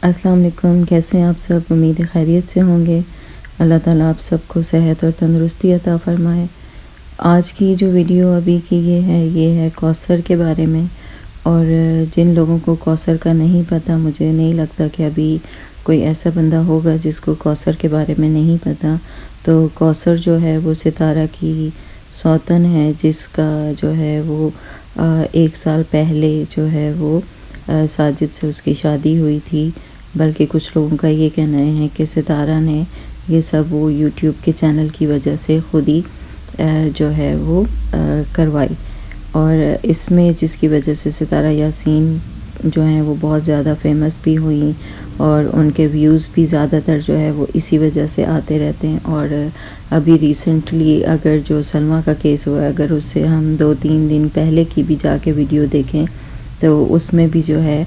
السلام علیکم، کیسے ہیں آپ سب؟ امید خیریت سے ہوں گے۔ اللہ تعالیٰ آپ سب کو صحت اور تندرستی عطا فرمائے۔ آج کی جو ویڈیو ابھی کی یہ ہے کوثر کے بارے میں، اور جن لوگوں کو کوثر کا نہیں پتہ، مجھے نہیں لگتا کہ ابھی کوئی ایسا بندہ ہوگا جس کو کوثر کے بارے میں نہیں پتہ۔ تو کوثر جو ہے وہ ستارہ کی سوتن ہے، جس کا جو ہے وہ 1 سال پہلے جو ہے وہ ساجد سے اس کی شادی ہوئی تھی۔ بلکہ کچھ لوگوں کا یہ کہنا ہے کہ ستارہ نے یہ سب وہ یوٹیوب کے چینل کی وجہ سے خود ہی جو ہے وہ کروائی، اور اس میں جس کی وجہ سے ستارہ یاسین جو ہیں وہ بہت زیادہ فیمس بھی ہوئیں، اور ان کے ویوز بھی زیادہ تر جو ہے وہ اسی وجہ سے آتے رہتے ہیں۔ اور ابھی ریسنٹلی اگر جو سلمیٰ کا کیس ہوا ہے، اگر اس سے ہم 2-3 دن پہلے کی بھی جا کے ویڈیو دیکھیں تو اس میں بھی جو ہے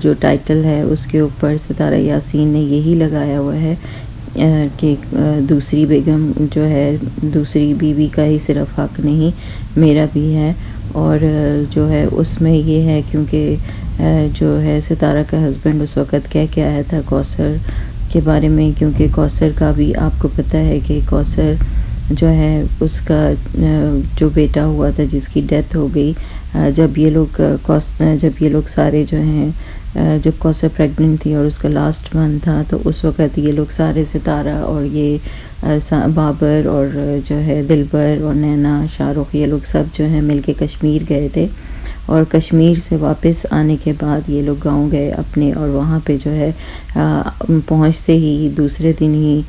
جو ٹائٹل ہے اس کے اوپر ستارہ یاسین نے یہی لگایا ہوا ہے کہ دوسری بیگم جو ہے، دوسری بیوی کا ہی صرف حق نہیں، میرا بھی ہے۔ اور جو ہے اس میں یہ ہے کیونکہ جو ہے ستارہ کا ہسبینڈ اس وقت کہہ کے آیا تھا کوثر کے بارے میں، کیونکہ کوثر کا بھی آپ کو پتہ ہے کہ کوثر جو ہے اس کا جو بیٹا ہوا تھا جس کی ڈیتھ ہو گئی، جب یہ لوگ سارے جو ہیں، جب کوثر پریگننٹ تھی اور اس کا لاسٹ منتھ تھا، تو اس وقت یہ لوگ سارے ستارہ اور یہ بابر اور جو ہے دلبر اور نینا، شاہ رخ، یہ لوگ سب جو ہیں مل کے کشمیر گئے تھے۔ اور کشمیر سے واپس آنے کے بعد یہ لوگ گاؤں گئے اپنے، اور وہاں پہ جو ہے پہنچتے ہی دوسرے دن ہی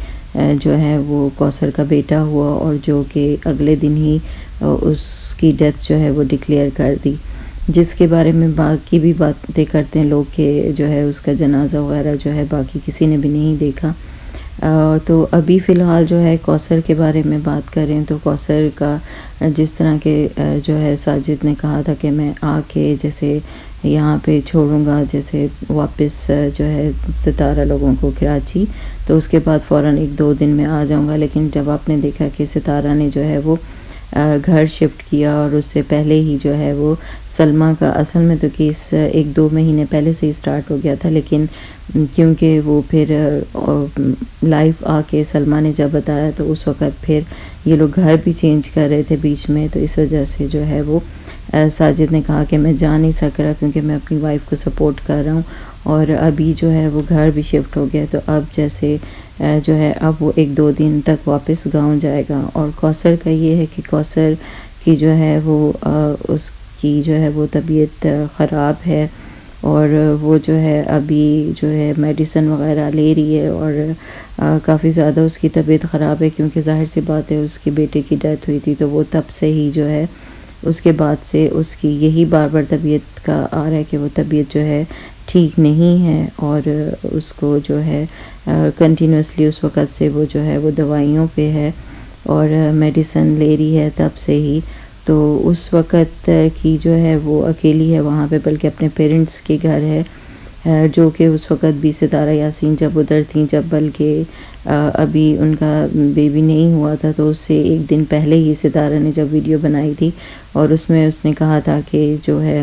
جو ہے وہ کوثر کا بیٹا ہوا، اور جو کہ اگلے دن ہی اس کی ڈیتھ جو ہے وہ ڈکلیئر کر دی، جس کے بارے میں باقی بھی باتیں کرتے ہیں لوگ کہ جو ہے اس کا جنازہ وغیرہ جو ہے باقی کسی نے بھی نہیں دیکھا۔ تو ابھی فی الحال جو ہے کوثر کے بارے میں بات کریں تو کوثر کا جس طرح کے جو ہے ساجد نے کہا تھا کہ میں آ کے جیسے یہاں پہ چھوڑوں گا، جیسے واپس جو ہے ستارہ لوگوں کو کراچی، تو اس کے بعد فوراً 1-2 دن میں آ جاؤں گا۔ لیکن جب آپ نے دیکھا کہ ستارہ نے جو ہے وہ گھر شفٹ کیا، اور اس سے پہلے ہی جو ہے وہ سلمیٰ کا اصل میں تو کیس 1-2 مہینے پہلے سے ہی سٹارٹ ہو گیا تھا، لیکن کیونکہ وہ پھر لائف آ کے سلمیٰ نے جب بتایا تو اس وقت پھر یہ لوگ گھر بھی چینج کر رہے تھے بیچ میں، تو اس وجہ سے جو ہے وہ ساجد نے کہا کہ میں جا نہیں سک رہا کیونکہ میں اپنی وائف کو سپورٹ کر رہا ہوں، اور ابھی جو ہے وہ گھر بھی شفٹ ہو گیا، تو اب جیسے جو ہے اب وہ 1-2 دن تک واپس گاؤں جائے گا۔ اور کوثر کا یہ ہے کہ کوثر کی جو ہے وہ اس کی جو ہے وہ طبیعت خراب ہے، اور وہ جو ہے ابھی جو ہے میڈیسن وغیرہ لے رہی ہے، اور کافی زیادہ اس کی طبیعت خراب ہے، کیونکہ ظاہر سی بات ہے اس کی بیٹے کی ڈیتھ ہوئی تھی، تو وہ تب سے ہی جو ہے اس کے بعد سے اس کی یہی بار بار طبیعت کا آ رہا ہے کہ وہ طبیعت جو ہے ٹھیک نہیں ہے، اور اس کو جو ہے کنٹینیوسلی اس وقت سے وہ جو ہے وہ دوائیوں پہ ہے اور میڈیسن لے رہی ہے تب سے ہی۔ تو اس وقت کی جو ہے وہ اکیلی ہے وہاں پہ، بلکہ اپنے پیرنٹس کے گھر ہے، جو کہ اس وقت بھی ستارہ یاسین جب ادھر تھیں، جب بلکہ ابھی ان کا بیبی نہیں ہوا تھا، تو اس سے 1 دن پہلے ہی ستارہ نے جب ویڈیو بنائی تھی، اور اس میں اس نے کہا تھا کہ جو ہے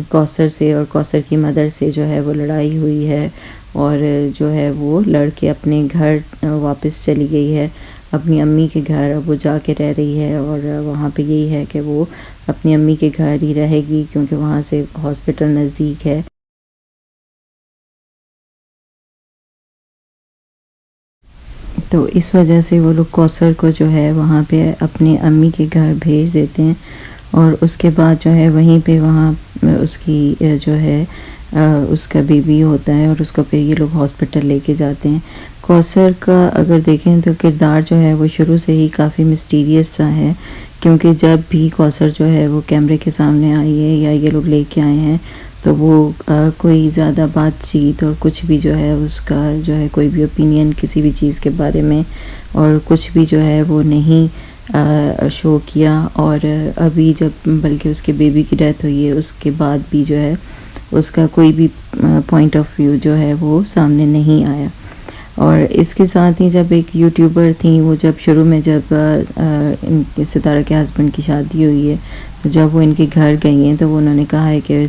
کوثر سے اور کوثر کی مدر سے جو ہے وہ لڑائی ہوئی ہے، اور جو ہے وہ لڑ کے اپنے گھر واپس چلی گئی ہے، اپنی امی کے گھر اب وہ جا کے رہ رہی ہے، اور وہاں پہ یہی ہے کہ وہ اپنی امی کے گھر ہی رہے گی کیونکہ وہاں سے ہاسپٹل نزدیک ہے۔ تو اس وجہ سے وہ لوگ کوثر کو جو ہے وہاں پہ اپنی امی کے گھر بھیج دیتے ہیں، اور اس کے بعد جو ہے وہیں پہ وہاں اس کی جو ہے اس کا بیبی ہوتا ہے، اور اس کو پھر یہ لوگ ہاسپٹل لے کے جاتے ہیں۔ کوثر کا اگر دیکھیں تو کردار جو ہے وہ شروع سے ہی کافی مسٹیریس سا ہے، کیونکہ جب بھی کوثر جو ہے وہ کیمرے کے سامنے آئی ہے یا یہ لوگ لے کے آئے ہیں، تو وہ کوئی زیادہ بات چیت اور کچھ بھی جو ہے اس کا جو ہے کوئی بھی اوپینین کسی بھی چیز کے بارے میں اور کچھ بھی جو ہے وہ نہیں شو کیا، اور ابھی جب بلکہ اس کے بیبی کی ڈیتھ ہوئی ہے اس کے بعد بھی جو ہے اس کا کوئی بھی پوائنٹ آف ویو جو ہے وہ سامنے نہیں آیا۔ اور اس کے ساتھ ہی جب ایک یوٹیوبر تھیں، وہ جب شروع میں جب ستارہ کے ہسبینڈ کی شادی ہوئی ہے جب وہ ان کے گھر گئی ہیں تو انہوں نے کہا ہے کہ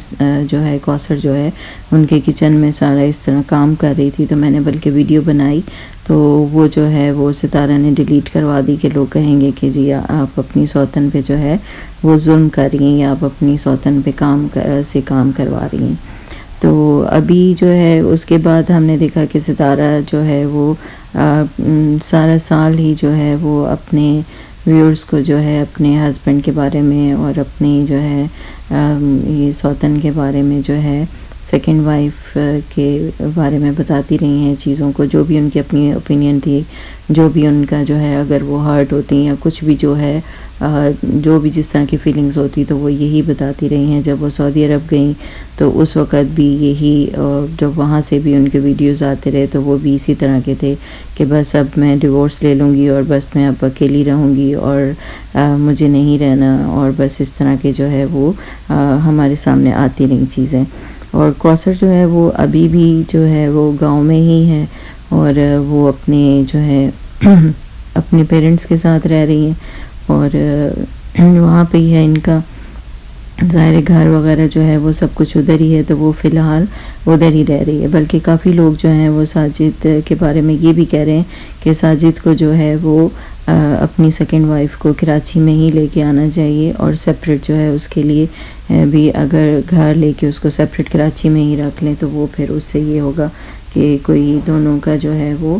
جو ہے کوثر جو ہے ان کے کچن میں سارا اس طرح کام کر رہی تھی، تو میں نے بلکہ ویڈیو بنائی تو وہ جو ہے وہ ستارہ نے ڈیلیٹ کروا دی کہ لوگ کہیں گے کہ جی آپ اپنی سوتن پہ جو ہے وہ ظلم کر رہی ہیں یا آپ اپنی سوتن پہ کام کروا رہی ہیں۔ تو ابھی جو ہے اس کے بعد ہم نے دیکھا کہ ستارہ جو ہے وہ سارا سال ہی جو ہے وہ اپنے ویورز کو جو ہے اپنے ہسبینڈ کے بارے میں اور اپنی جو ہے یہ سوتن کے بارے میں جو ہے سیکنڈ وائف کے بارے میں بتاتی رہی ہیں چیزوں کو، جو بھی ان کی اپنی اوپینین تھی، جو بھی ان کا جو ہے اگر وہ ہرٹ ہوتی ہیں یا کچھ بھی جو ہے جو بھی جس طرح کی فیلنگز ہوتی تو وہ یہی بتاتی رہی ہیں۔ جب وہ سعودی عرب گئیں تو اس وقت بھی یہی، جب وہاں سے بھی ان کے ویڈیوز آتے رہے تو وہ بھی اسی طرح کے تھے کہ بس اب میں ڈیورس لے لوں گی اور بس میں اب اکیلی رہوں گی اور مجھے نہیں رہنا، اور بس اس طرح کے جو ہے وہ ہمارے سامنے آتی رہیں چیزیں۔ اور کوثر جو ہے وہ ابھی بھی جو ہے وہ گاؤں میں ہی ہے اور وہ اپنے جو ہے اپنے پیرنٹس کے ساتھ رہ رہی ہیں اور وہاں پہ ہی ہے ان کا ظاہر گھر وغیرہ جو ہے وہ سب کچھ ادھر ہی ہے، تو وہ فی الحال ادھر ہی رہ رہی ہے۔ بلکہ کافی لوگ جو ہیں وہ ساجد کے بارے میں یہ بھی کہہ رہے ہیں کہ ساجد کو جو ہے وہ اپنی سیکنڈ وائف کو کراچی میں ہی لے کے آنا چاہیے اور سپریٹ جو ہے اس کے لیے بھی اگر گھر لے کے اس کو سپریٹ کراچی میں ہی رکھ لیں تو وہ پھر اس سے یہ ہوگا کہ کوئی دونوں کا جو ہے وہ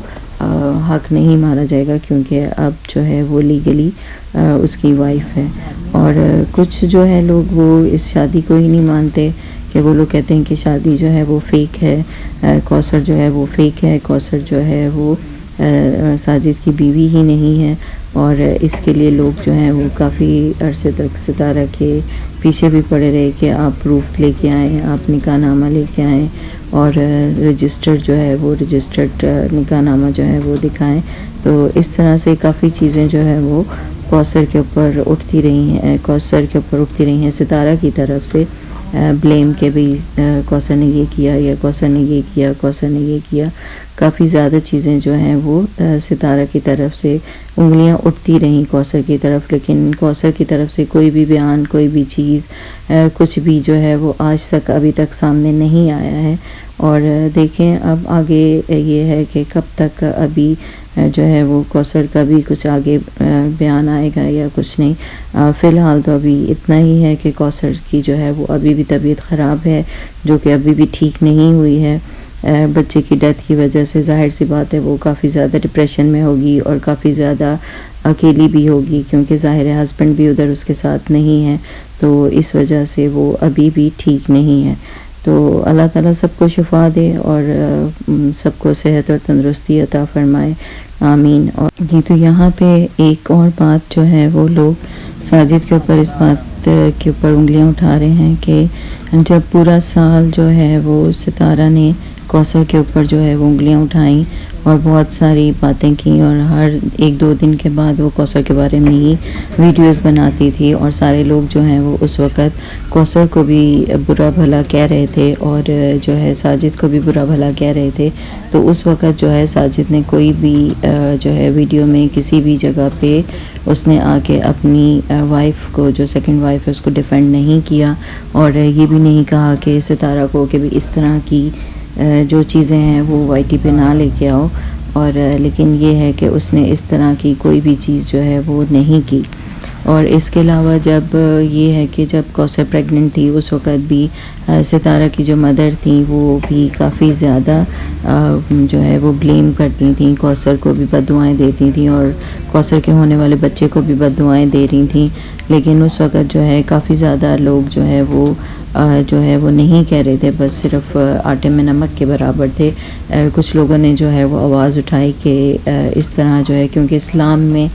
حق نہیں مارا جائے گا، کیونکہ اب جو ہے وہ لیگلی اس کی وائف ہے۔ اور کچھ جو ہے لوگ وہ اس شادی کو ہی نہیں مانتے کہ وہ لوگ کہتے ہیں کہ شادی جو ہے وہ فیک ہے، کوثر جو ہے وہ فیک ہے، کوثر جو ہے وہ ساجد کی بیوی ہی نہیں ہے، اور اس کے لیے لوگ جو ہیں وہ کافی عرصے تک ستارہ کے پیچھے بھی پڑے رہے کہ آپ پروف لے کے آئیں، آپ نکاح نامہ لے کے آئیں اور رجسٹرڈ جو ہے وہ رجسٹرڈ نکاح نامہ جو ہے وہ دکھائیں۔ تو اس طرح سے کافی چیزیں جو ہے وہ کوثر کے اوپر اٹھتی رہی ہیں ستارہ کی طرف سے بلیم کے بھی کوثر نے یہ کیا یا کوثر نے یہ کیا، کوثر نے یہ کیا۔ کافی زیادہ چیزیں جو ہیں وہ ستارہ کی طرف سے انگلیاں اٹھتی رہیں کوثر کی طرف، لیکن کوثر کی طرف سے کوئی بھی بیان، کوئی بھی چیز، کچھ بھی جو ہے وہ آج تک ابھی تک سامنے نہیں آیا ہے۔ اور دیکھیں اب آگے یہ ہے کہ کب تک ابھی جو ہے وہ کوثر کا بھی کچھ آگے بیان آئے گا یا کچھ نہیں۔ فی الحال تو ابھی اتنا ہی ہے کہ کوثر کی جو ہے وہ ابھی بھی طبیعت خراب ہے، جو کہ ابھی بھی ٹھیک نہیں ہوئی ہے۔ بچے کی ڈیتھ کی وجہ سے ظاہر سی بات ہے وہ کافی زیادہ ڈپریشن میں ہوگی اور کافی زیادہ اکیلی بھی ہوگی، کیونکہ ظاہر ہے ہسبینڈ بھی ادھر اس کے ساتھ نہیں ہے، تو اس وجہ سے وہ ابھی بھی ٹھیک نہیں ہے۔ تو اللہ تعالیٰ سب کو شفا دے اور سب کو صحت اور تندرستی عطا فرمائے، آمین۔ اور جی تو یہاں پہ ایک اور بات جو ہے وہ لوگ ساجد کے اوپر اس بات کے اوپر انگلیاں اٹھا رہے ہیں کہ جب پورا سال جو ہے وہ ستارہ نے کوثر کے اوپر جو ہے وہ انگلیاں اٹھائیں اور بہت ساری باتیں کی، اور ہر ایک دو دن کے بعد وہ کوثر کے بارے میں ہی ویڈیوز بناتی تھی، اور سارے لوگ جو ہیں وہ اس وقت کوثر کو بھی برا بھلا کہہ رہے تھے اور جو ہے ساجد کو بھی برا بھلا کہہ رہے تھے۔ تو اس وقت جو ہے ساجد نے کوئی بھی جو ہے ویڈیو میں کسی بھی جگہ پہ اس نے آ کے اپنی وائف کو، جو سیکنڈ وائف ہے، اس کو ڈیفینڈ نہیں کیا، اور یہ بھی نہیں کہا کہ ستارہ کو کہ بھی اس طرح کی جو چیزیں ہیں وہ وائی ٹی پہ نہ لے کے آؤ، اور لیکن یہ ہے کہ اس نے اس طرح کی کوئی بھی چیز جو ہے وہ نہیں کی۔ اور اس کے علاوہ جب یہ ہے کہ جب کوثر پریگننٹ تھی اس وقت بھی ستارہ کی جو مدر تھیں وہ بھی کافی زیادہ جو ہے وہ بلیم کرتی تھیں، کوثر کو بھی بد دعائیں دیتی تھیں اور کوثر کے ہونے والے بچے کو بھی بد دعائیں دے رہی تھیں، لیکن اس وقت جو ہے کافی زیادہ لوگ جو ہے وہ نہیں کہہ رہے تھے، بس صرف آٹے میں نمک کے برابر تھے۔ کچھ لوگوں نے جو ہے وہ آواز اٹھائی کہ اس طرح جو ہے، کیونکہ اسلام میں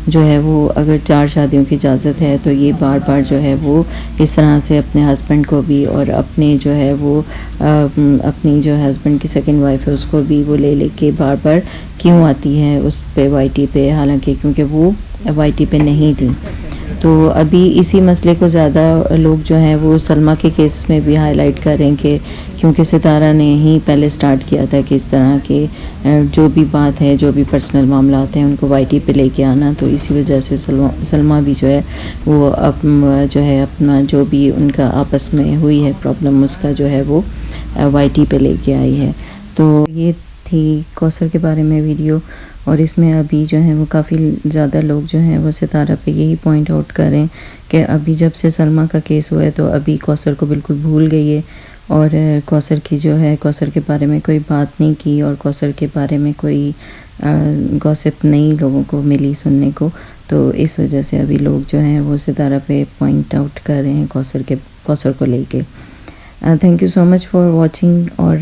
جو ہے وہ اگر 4 شادیوں کی اجازت ہے تو یہ بار بار جو ہے وہ اس طرح سے اپنے ہسبینڈ کو بھی اور اپنے جو ہے وہ اپنی جو ہسبینڈ کی سیکنڈ وائف ہے اس کو بھی وہ لے کے بار بار کیوں آتی ہے اس پہ وائی ٹی پہ، حالانکہ کیونکہ وہ وائی ٹی پہ نہیں تھی۔ تو ابھی اسی مسئلے کو زیادہ لوگ جو ہیں وہ سلمیٰ کے کیس میں بھی ہائی لائٹ کر رہے ہیں کہ کیونکہ ستارہ نے ہی پہلے سٹارٹ کیا تھا کہ اس طرح کے جو بھی بات ہے، جو بھی پرسنل معاملات ہیں ان کو وائی ٹی پہ لے کے آنا، تو اسی وجہ سے سلمیٰ بھی جو ہے وہ جو ہے اپنا جو بھی ان کا آپس میں ہوئی ہے پرابلم، اس کا جو ہے وہ وائی ٹی پہ لے کے آئی ہے۔ تو یہ تھی کوثر کے بارے میں ویڈیو، اور اس میں ابھی جو ہیں وہ کافی زیادہ لوگ جو ہیں وہ ستارہ پہ یہی پوائنٹ آؤٹ کر رہے ہیں کہ ابھی جب سے سلمیٰ کا کیس ہوا ہے تو ابھی کوثر کو بالکل بھول گئی ہے، اور کوثر کی جو ہے کوثر کے بارے میں کوئی بات نہیں کی، اور کوثر کے بارے میں کوئی گوسپ نہیں لوگوں کو ملی سننے کو، تو اس وجہ سے ابھی لوگ جو ہیں وہ ستارہ پہ پوائنٹ آؤٹ کر رہے ہیں کوثر کو لے کے۔ Thank you so much for watching, اور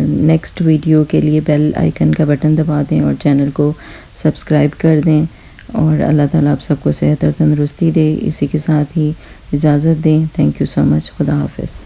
نیکسٹ ویڈیو کے لیے بیل آئیکن کا بٹن دبا دیں اور چینل کو سبسکرائب کر دیں، اور اللہ تعالیٰ آپ سب کو صحت اور تندرستی دے۔ اسی کے ساتھ ہی اجازت دیں۔ تھینک یو سو مچ۔ خدا حافظ۔